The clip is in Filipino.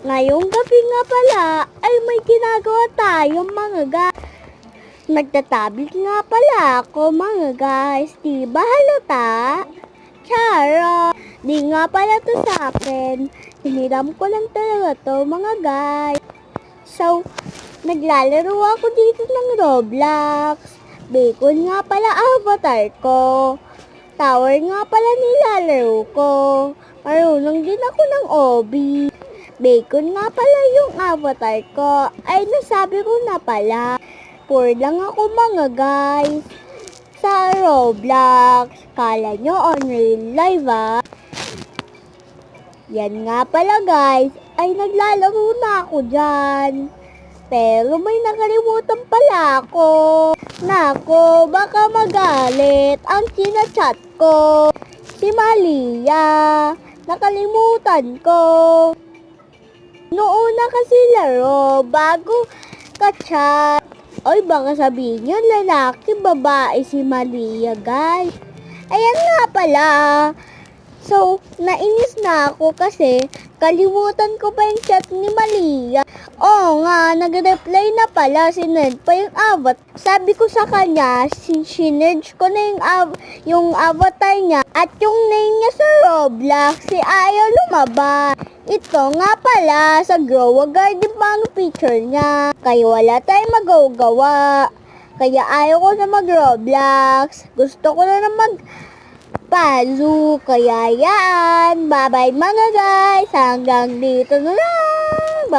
Ngayong gabi nga pala ay may ginagawa tayong mga guys. Nagtatablet nga pala ako mga guys. Di ba halata? Charot! Di nga pala to sa akin. Hiniram ko lang talaga to mga guys. So, naglalaro ako dito ng Roblox. Bacon nga pala avatar ko. Tower nga pala nilalaro ko. Marunong din ako ng obi. Bacon nga pala yung avatar ko. Ay, nasabi ko na pala. Poor lang ako mga guys. Sa Roblox. Kala nyo on real life ah. Yan nga pala guys. Ay, naglalaro na ako dyan. Pero may nakalimutan pala ako. Nako, baka magalit ang chinachat ko. Si Malia. Nakalimutan ko. Noon na kasi laro, bago ka-chat. Oy, baka sabihin nyo, lalaki, babae si Malia, guys. Ayan nga pala. So, nainis na ako kasi kalimutan ko pa yung chat ni Malia. Oo nga, nag-reply na pala, sinend pa yung avatar. Sabi ko sa kanya, sinerge ko na yung avatar niya at yung name niya sa Roblox, si ayaw lumabas. Ito nga pala, sa Grow a Garden pa ang picture niya. Kaya wala tayong magagawa. Kaya ayaw ko na mag-Roblox. Gusto ko na mag-Pazu. Kaya yan. Bye-bye mga guys. Hanggang dito na lang.